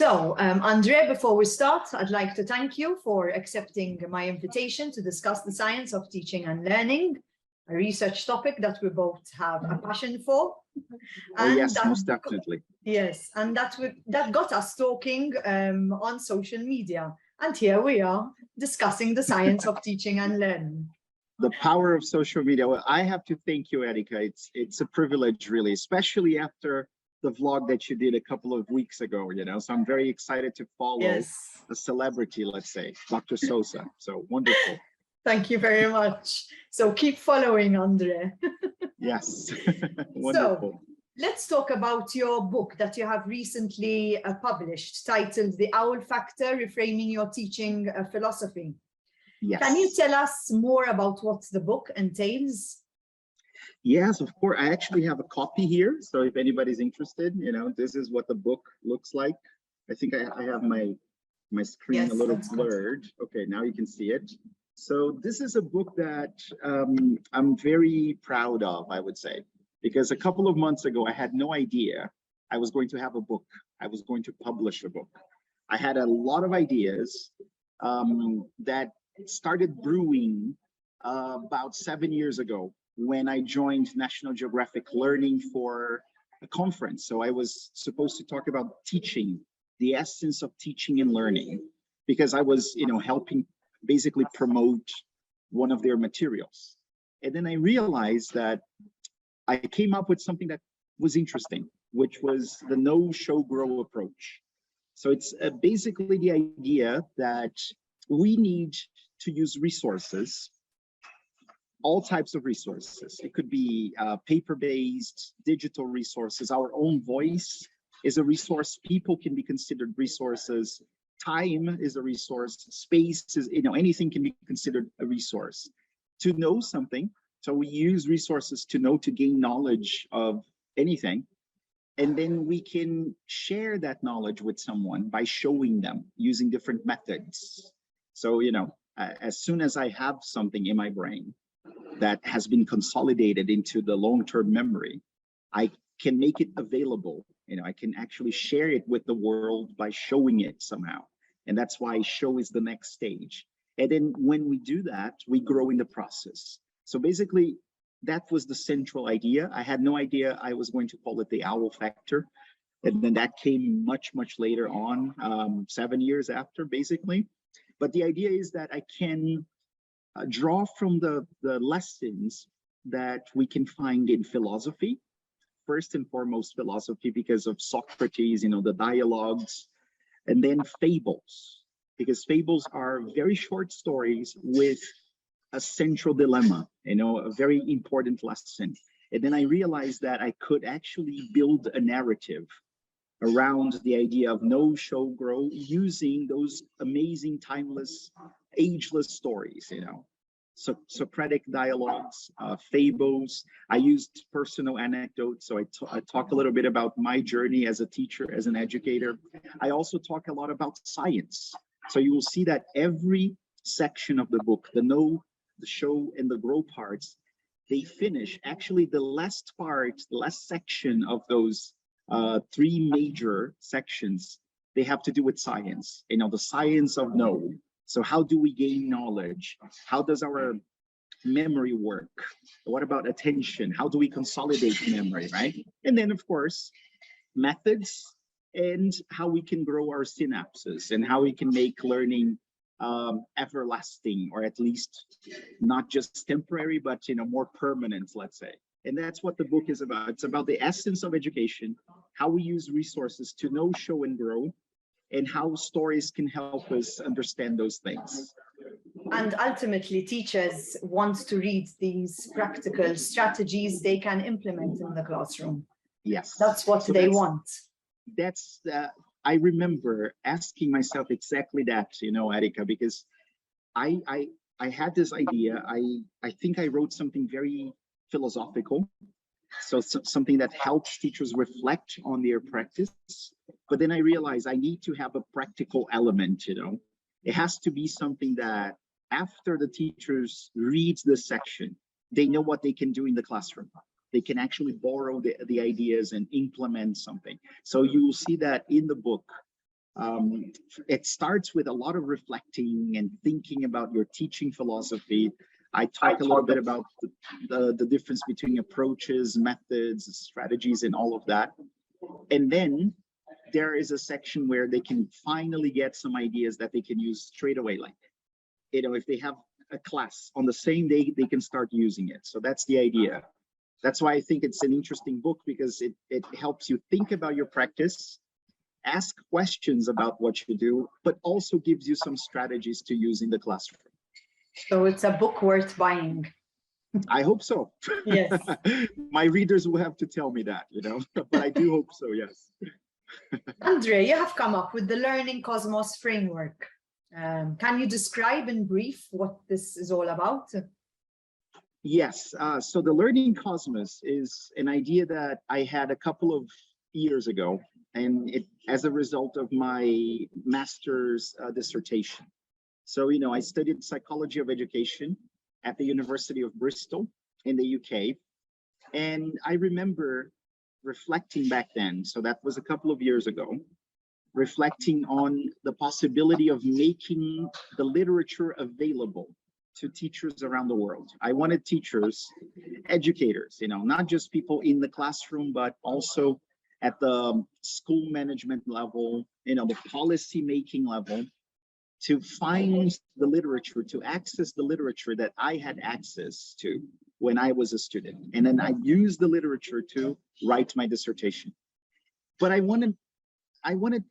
So, André, before we start, I'd like to thank you for accepting my invitation to discuss the science of teaching and learning, a research topic that we both have a passion for. And yes, most definitely. Yes, and that got us talking on social media. And here we are discussing the science of teaching and learning. The power of social media. Well, I have to thank you, Erika. It's a privilege, really, especially after the vlog that you did a couple of weeks ago, so I'm very excited to follow a celebrity, let's say, Dr. Sosa. So wonderful. Thank you very much. So keep following, André. Yes, wonderful. So let's talk about your book that you have recently published, titled The Owl Factor, Reframing Your Teaching Philosophy. Yes. Can you tell us more about what the book entails? Yes, of course. I actually have a copy here. So if anybody's interested, this is what the book looks like. I think I have my screen a little blurred. Okay, now you can see it. So this is a book that I'm very proud of, I would say, because a couple of months ago, I had no idea I was going to have a book. I was going to publish a book. I had a lot of ideas that started brewing about 7 years ago, when I joined National Geographic Learning for a conference. So I was supposed to talk about teaching, the essence of teaching and learning, because I was, helping basically promote one of their materials. And then I realized that I came up with something that was interesting, which was the know, show, grow approach. So it's basically the idea that we need to use resources, all types of resources. It could be paper-based, digital resources. Our own voice is a resource. People can be considered resources. Time is a resource. Space is, anything can be considered a resource. To know something, so we use resources to know, to gain knowledge of anything. And then we can share that knowledge with someone by showing them using different methods. So, as soon as I have something in my brain that has been consolidated into the long-term memory, I can make it available. I can actually share it with the world by showing it somehow. And that's why show is the next stage. And then when we do that, we grow in the process. So basically, that was the central idea. I had no idea I was going to call it the owl factor. And then that came much, much later on, 7 years after, basically. But the idea is that I can draw from the lessons that we can find in philosophy, first and foremost philosophy because of Socrates, the dialogues, and then fables, because fables are very short stories with a central dilemma, a very important lesson. And then I realized that I could actually build a narrative around the idea of know, show, grow, using those amazing, timeless, ageless stories, So Socratic dialogues, fables. I used personal anecdotes. So I talk a little bit about my journey as a teacher, as an educator. I also talk a lot about science. So you will see that every section of the book, the know, the show, and the grow parts, they finish. Actually, the last part, the last section of those three major sections, they have to do with science, the science of know. So how do we gain knowledge? How does our memory work? What about attention? How do we consolidate memory, right? And then, of course, methods and how we can grow our synapses and how we can make learning everlasting, or at least not just temporary, but more permanent, let's say. And that's what the book is about. It's about the essence of education, how we use resources to know, show, and grow, and how stories can help us understand those things. And ultimately, teachers want to read these practical strategies they can implement in the classroom. Yes. That's what they want. That's I remember asking myself exactly that, Erika, because I had this idea. I think I wrote something very philosophical. So something that helps teachers reflect on their practice. But then I realized I need to have a practical element, It has to be something that after the teachers read the section, they know what they can do in the classroom. They can actually borrow the ideas and implement something. So you will see that in the book, It starts with a lot of reflecting and thinking about your teaching philosophy. I talk a little bit about the difference between approaches, methods, strategies, and all of that. And then there is a section where they can finally get some ideas that they can use straight away. Like, if they have a class on the same day, they can start using it. So that's the idea. That's why I think it's an interesting book, because it helps you think about your practice, ask questions about what you do, but also gives you some strategies to use in the classroom. So it's a book worth buying. I hope so. Yes. My readers will have to tell me that, but I do hope so, yes. André, you have come up with the Learning Cosmos framework. Can you describe in brief what this is all about? Yes, so the Learning Cosmos is an idea that I had a couple of years ago, and it as a result of my master's dissertation. So, I studied psychology of education at the University of Bristol in the UK. And I remember reflecting back then, so that was a couple of years ago, reflecting on the possibility of making the literature available to teachers around the world. I wanted teachers, educators, not just people in the classroom, but also at the school management level, the policy making level, to find the literature, to access the literature that I had access to when I was a student. And then I used the literature to write my dissertation. But I wanted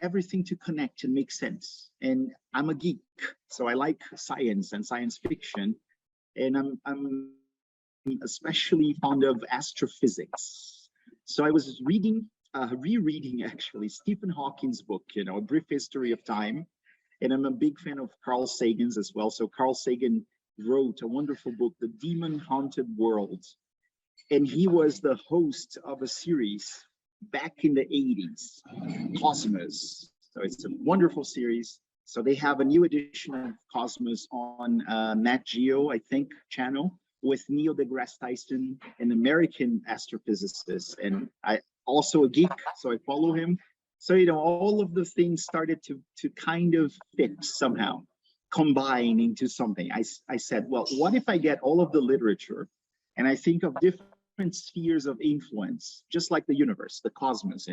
everything to connect and make sense. And I'm a geek, so I like science and science fiction. And I'm especially fond of astrophysics. So I was rereading actually Stephen Hawking's book, A Brief History of Time. And I'm a big fan of Carl Sagan's as well. So Carl Sagan wrote a wonderful book, The Demon Haunted World. And he was the host of a series back in the 80s, Cosmos. So it's a wonderful series. So they have a new edition of Cosmos on Nat Geo, I think, channel, with Neil deGrasse Tyson, an American astrophysicist. And I also a geek, so I follow him. So, all of the things started to kind of fit somehow, combine into something. I said, well, what if I get all of the literature and I think of different spheres of influence, just like the universe, the cosmos,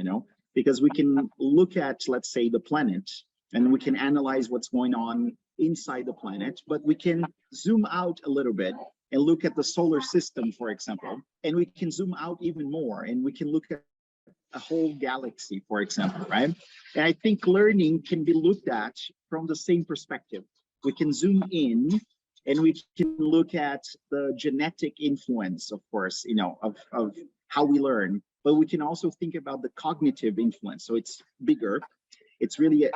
because we can look at, let's say, the planet, and we can analyze what's going on inside the planet, but we can zoom out a little bit and look at the solar system, for example, and we can zoom out even more, and we can look at a whole galaxy, for example, right? And I think learning can be looked at from the same perspective. We can zoom in and we can look at the genetic influence, of course, of how we learn, but we can also think about the cognitive influence. So it's bigger. It's really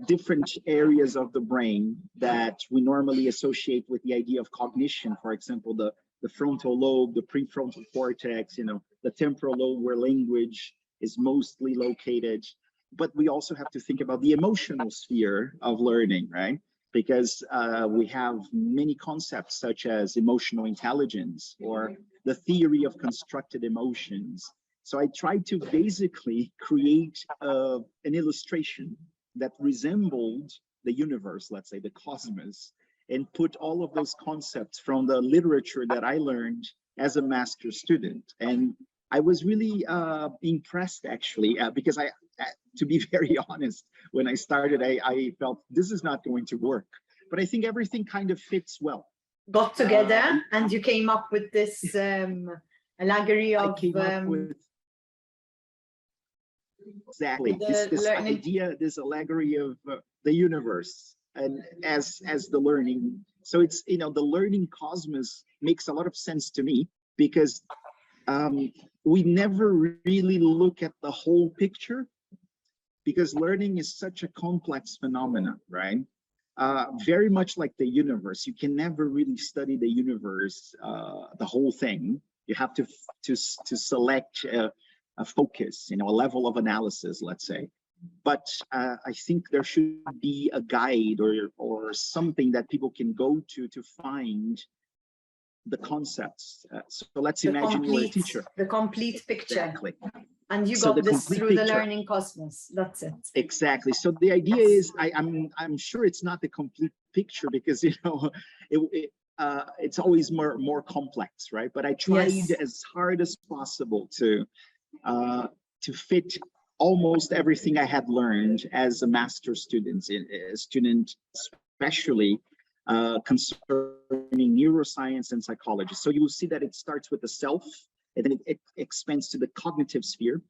different areas of the brain that we normally associate with the idea of cognition. For example, the frontal lobe, the prefrontal cortex, the temporal lobe where language is mostly located. But we also have to think about the emotional sphere of learning, right? Because we have many concepts such as emotional intelligence or the theory of constructed emotions. So I tried to basically create an illustration that resembled the universe, let's say the cosmos, and put all of those concepts from the literature that I learned as a master's student. And I was really impressed, actually, because to be very honest, when I started, I felt this is not going to work. But I think everything kind of fits well. Got together and you came up with this allegory of... Exactly, this idea, this allegory of the universe and as the learning. So it's, the learning cosmos makes a lot of sense to me, because we never really look at the whole picture, because learning is such a complex phenomenon, right? Very much like the universe. You can never really study the universe, the whole thing. You have to select a focus, a level of analysis, let's say. But I think there should be a guide or something that people can go to find the concepts. So let's imagine you're a teacher. The complete picture. Exactly. And you So got this complete through the picture. Learning Cosmos. That's it. Exactly. So the idea is, I'm sure it's not the complete picture, because it's always more complex, right? But I tried as hard as possible to fit almost everything I had learned as a master's student, especially concerning neuroscience and psychology. So you will see that it starts with the self, and then it expands to the cognitive sphere,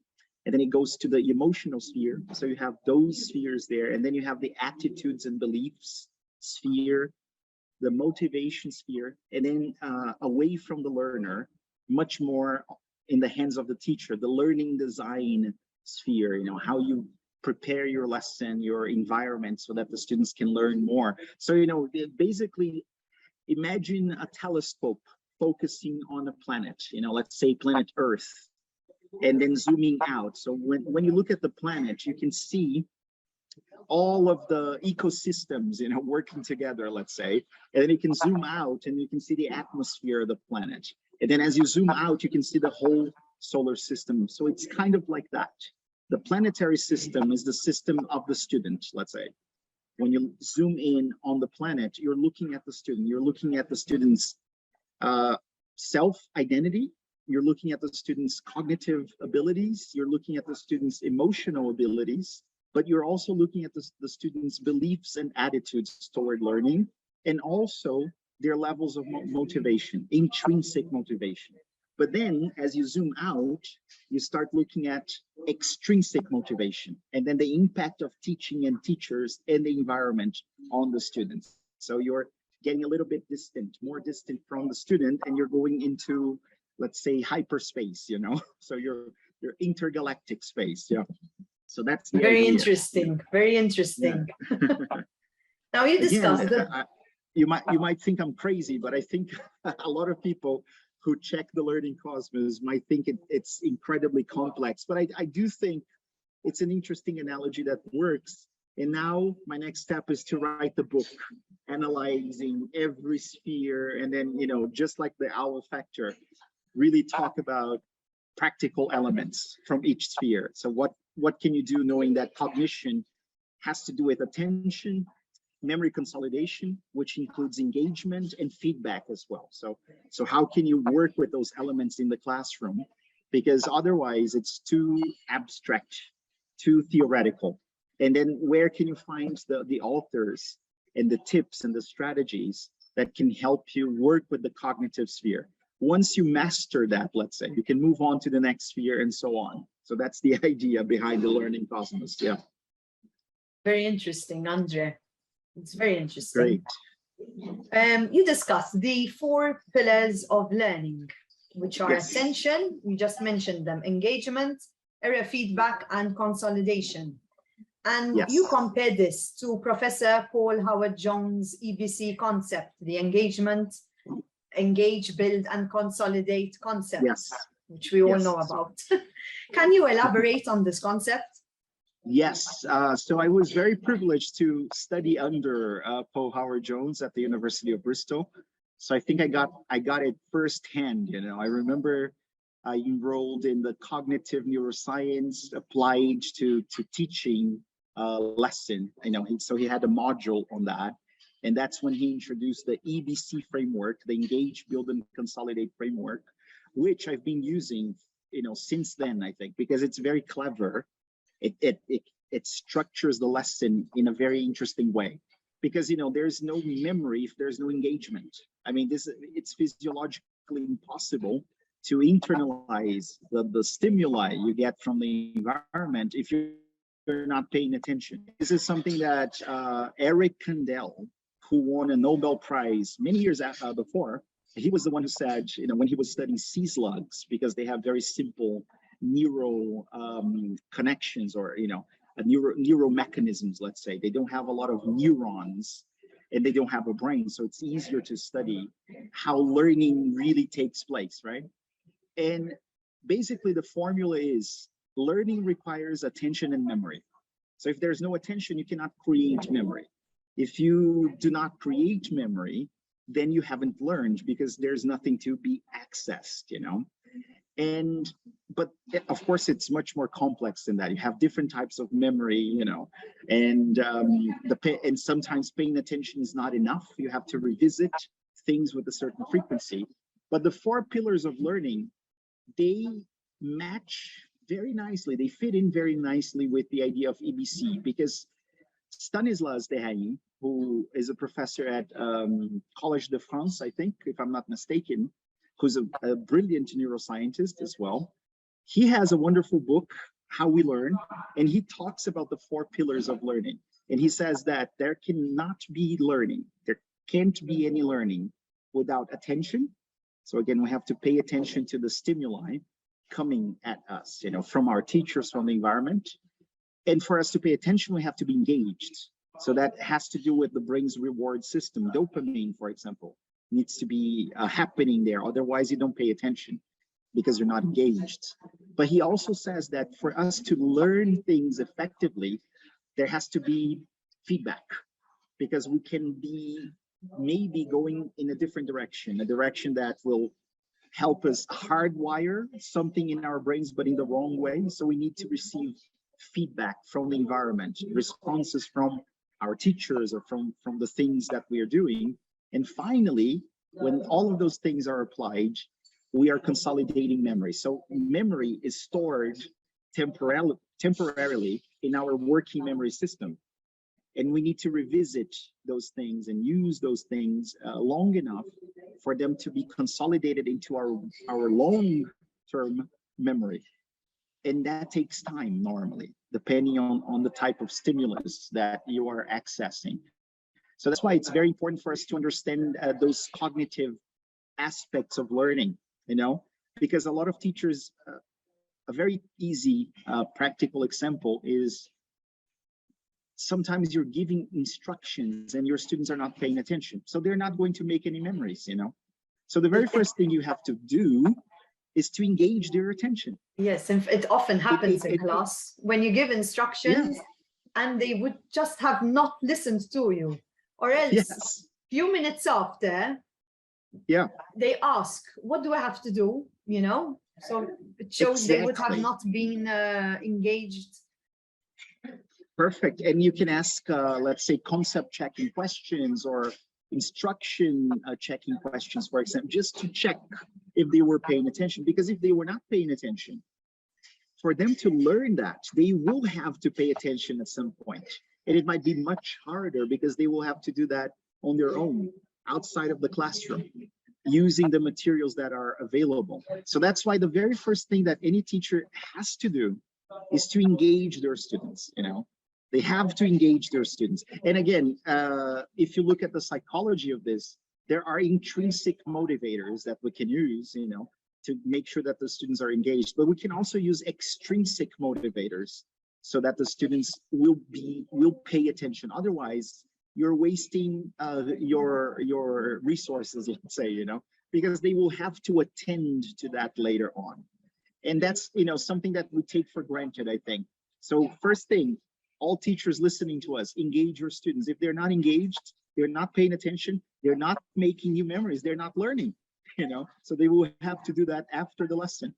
and then it goes to the emotional sphere. So you have those spheres there, and then you have the attitudes and beliefs sphere, the motivation sphere, and then away from the learner, much more in the hands of the teacher, the learning design sphere, how you prepare your lesson, your environment, so that the students can learn more. So, basically imagine a telescope focusing on a planet, let's say planet Earth, and then zooming out. So when you look at the planet, you can see all of the ecosystems, working together, let's say, and then you can zoom out and you can see the atmosphere of the planet. And then as you zoom out, you can see the whole solar system. So it's kind of like that. The planetary system is the system of the student, let's say. When you zoom in on the planet, you're looking at the student, you're looking at the student's self-identity, you're looking at the student's cognitive abilities, you're looking at the student's emotional abilities, but you're also looking at the students' beliefs and attitudes toward learning, and also their levels of motivation, intrinsic motivation. But then as you zoom out, you start looking at extrinsic motivation, and then the impact of teaching and teachers and the environment on the students. So you're getting a little bit distant, more distant from the student, and you're going into, let's say, hyperspace, so you're intergalactic space. Yeah. So that's the very idea. interesting. Very interesting. Yeah. Now you discussed you might think I'm crazy, but I think a lot of people who check the Learning Cosmos might think it's incredibly complex, but I do think it's an interesting analogy that works. And now my next step is to write the book, analyzing every sphere, and then, just like the owl factor, really talk about practical elements from each sphere. So what can you do, knowing that cognition has to do with attention, memory consolidation, which includes engagement and feedback as well. So how can you work with those elements in the classroom? Because otherwise it's too abstract, too theoretical. And then where can you find the authors and the tips and the strategies that can help you work with the cognitive sphere? Once you master that, let's say, you can move on to the next sphere and so on. So that's the idea behind the Learning Cosmos. Yeah. Very interesting, André. It's very interesting. Great. You discussed the 4 pillars of learning, which are attention, you just mentioned them, engagement, area feedback, and consolidation. And you compare this to Professor Paul Howard-Jones' EBC concept, the engage, build, and consolidate concept, which we all know about. Can you elaborate on this concept? Yes, so I was very privileged to study under Paul Howard-Jones at the University of Bristol. So I think I got it firsthand. I remember I enrolled in the cognitive neuroscience applied to teaching lesson. So he had a module on that, and that's when he introduced the EBC framework, the Engage, Build, and Consolidate framework, which I've been using, since then. I think because it's very clever. It structures the lesson in a very interesting way, because there's no memory if there's no engagement. I mean, it's physiologically impossible to internalize the stimuli you get from the environment if you're not paying attention. This is something that Eric Kandel, who won a Nobel Prize many years before, he was the one who said, when he was studying sea slugs, because they have very simple neural connections, or neural mechanisms, let's say. They don't have a lot of neurons and they don't have a brain, so it's easier to study how learning really takes place, right? And basically the formula is learning requires attention and memory. So if there's no attention, you cannot create memory. If you do not create memory, then you haven't learned, because there's nothing to be accessed, But of course, it's much more complex than that. You have different types of memory, you know, and sometimes paying attention is not enough. You have to revisit things with a certain frequency. But the 4 pillars of learning, they match very nicely. They fit in very nicely with the idea of EBC, because Stanislas Dehaene, who is a professor at Collège de France, I think, if I'm not mistaken, who's a brilliant neuroscientist as well. He has a wonderful book, How We Learn, and he talks about the 4 pillars of learning. And he says that there cannot be learning, there can't be any learning without attention. So again, we have to pay attention to the stimuli coming at us, you know, from our teachers, from the environment. And for us to pay attention, we have to be engaged. So that has to do with the brain's reward system. Dopamine, for example, needs to be happening there. Otherwise, you don't pay attention because you're not engaged. But he also says that for us to learn things effectively, there has to be feedback, because we can be maybe going in a different direction, a direction that will help us hardwire something in our brains, but in the wrong way. So we need to receive feedback from the environment, responses from our teachers or from the things that we are doing. And finally, when all of those things are applied, we are consolidating memory. So memory is stored temporarily in our working memory system. And we need to revisit those things and use those things long enough for them to be consolidated into our long-term memory. And that takes time normally, depending on the type of stimulus that you are accessing. So that's why it's very important for us to understand those cognitive aspects of learning, you know, because a lot of teachers, a very easy practical example is sometimes you're giving instructions and your students are not paying attention. So they're not going to make any memories, you know. So the very first thing you have to do is to engage their attention. Yes, and it often happens in class when you give instructions and they would just have not listened to you, or else few minutes after, they ask, what do I have to do? You know, so it shows they would have not been engaged. Perfect. And you can ask, let's say, concept checking questions or instruction checking questions, for example, just to check if they were paying attention. Because if they were not paying attention, for them to learn that, they will have to pay attention at some point. And it might be much harder because they will have to do that on their own, outside of the classroom, using the materials that are available. So that's why the very first thing that any teacher has to do is to engage their students, you know. They have to engage their students. And again, if you look at the psychology of this, there are intrinsic motivators that we can use, you know, to make sure that the students are engaged. But we can also use extrinsic motivators so that the students will pay attention. Otherwise, you're wasting your resources, let's say, you know, because they will have to attend to that later on. And that's, you know, something that we take for granted, I think. So first thing, all teachers listening to us, engage your students. If they're not engaged, they're not paying attention, they're not making new memories, they're not learning, you know, so they will have to do that after the lesson.